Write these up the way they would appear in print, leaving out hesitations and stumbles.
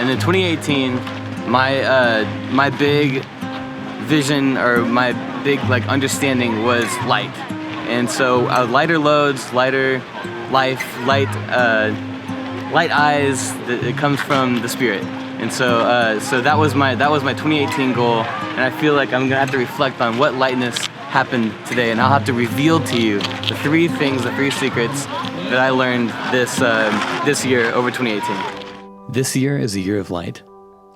And in 2018, my big vision, or my big understanding, was light. And so lighter loads, lighter life, light eyes. It comes from the Spirit. And so that was my 2018 goal. And I feel like I'm gonna have to reflect on what lightness happened today, and I'll have to reveal to you the three secrets that I learned this year over 2018. This year is a year of light.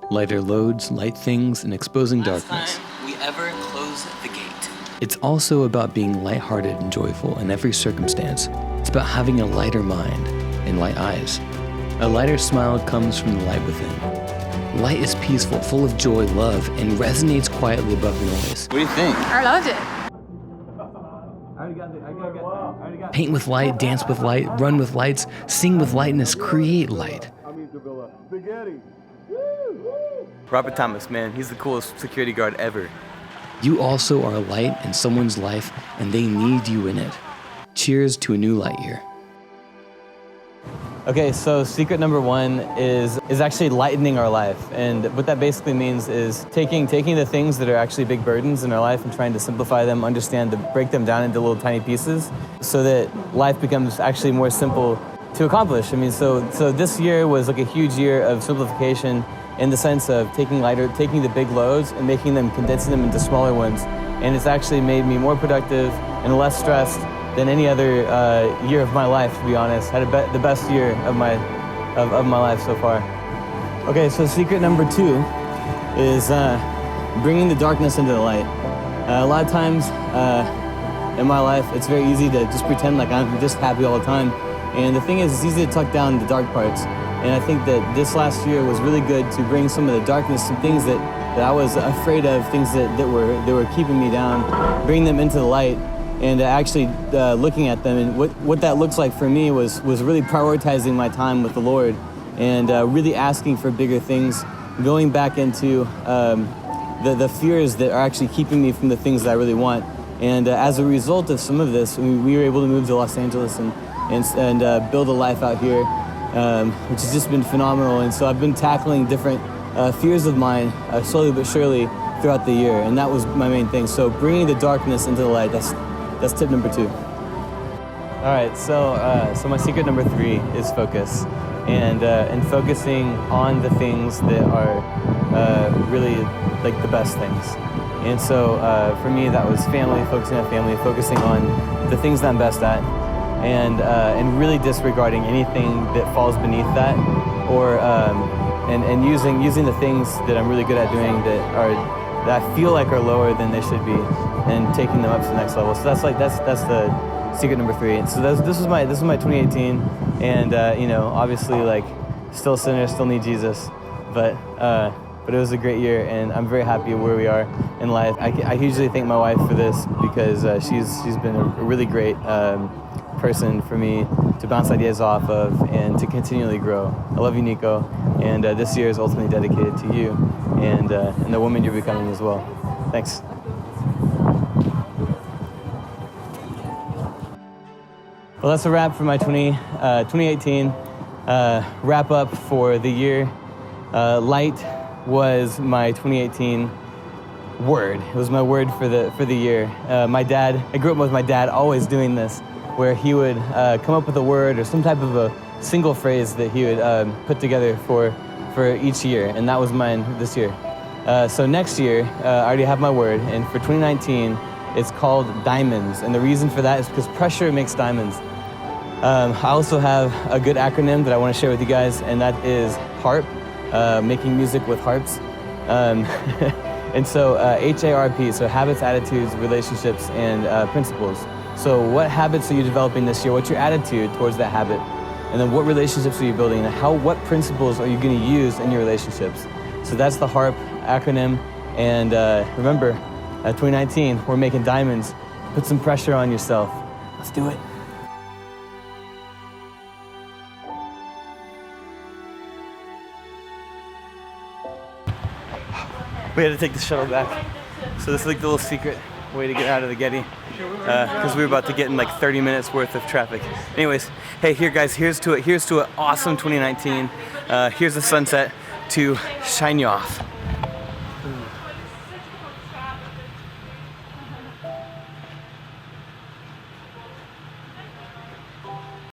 Lighter loads, light things, and exposing darkness. We ever close the gate. It's also about being lighthearted and joyful in every circumstance. It's about having a lighter mind and light eyes. A lighter smile comes from the light within. Light is peaceful, full of joy, love, and resonates quietly above the noise. What do you think? I loved it. Paint with light, dance with light, run with lights, sing with lightness, create light. Robert Thomas, man, he's the coolest security guard ever. You also are a light in someone's life, and they need you in it. Cheers to a new light year. Okay, so secret number one is actually lightening our life. And what that basically means is taking the things that are actually big burdens in our life and trying to simplify them, break them down into little tiny pieces so that life becomes actually more simple to accomplish. I mean, so this year was like a huge year of simplification in the sense of taking the big loads and condensing them into smaller ones. And it's actually made me more productive and less stressed than any other year of my life, to be honest. Had the best year of my life so far. Okay, so secret number two is bringing the darkness into the light. A lot of times in my life, it's very easy to just pretend like I'm just happy all the time. And the thing is, it's easy to tuck down the dark parts. And I think that this last year was really good to bring some of the darkness, some things that I was afraid of, things that were keeping me down, bring them into the light. And actually looking at them, and what that looks like for me was really prioritizing my time with the Lord, and really asking for bigger things, going back into the fears that are actually keeping me from the things that I really want. And as a result of some of this, we were able to move to Los Angeles and build a life out here, which has just been phenomenal. And so I've been tackling different fears of mine slowly but surely throughout the year, and that was my main thing. So bringing the darkness into the light, that's tip number two. All right, so my secret number three is focus, and focusing on the things that are really like the best things. And so for me, that was family, focusing on family, focusing on the things that I'm best at, and really disregarding anything that falls beneath that, or and using the things that I'm really good at doing that I feel like are lower than they should be, and taking them up to the next level. So that's the secret number three. And so this was my 2018, and obviously still a sinner, still need Jesus, but it was a great year, and I'm very happy where we are in life. I hugely thank my wife for this, because she's been a really great person for me to bounce ideas off of and to continually grow. I love you, Nico, and this year is ultimately dedicated to you and the woman you're becoming as well. Thanks. Well, that's a wrap for my 2018 wrap up for the year. Light was my 2018 word. It was my word for the year. I grew up with my dad always doing this, where he would come up with a word or some type of a single phrase that he would put together for each year, and that was mine this year. So next year, I already have my word, and for 2019, it's called diamonds, and the reason for that is because pressure makes diamonds. I also have a good acronym that I want to share with you guys, and that is HARP, making music with harps. And so HARP, so habits, attitudes, relationships, and principles. So what habits are you developing this year? What's your attitude towards that habit? And then what relationships are you building? And what principles are you going to use in your relationships? So that's the HARP acronym. And remember, 2019, we're making diamonds. Put some pressure on yourself. Let's do it. We had to take the shuttle back. So this is like the little secret way to get out of the Getty, because we were about to get in like 30 minutes worth of traffic. Anyways, hey, here guys, here's to an awesome 2019. Here's the sunset. to shine you off.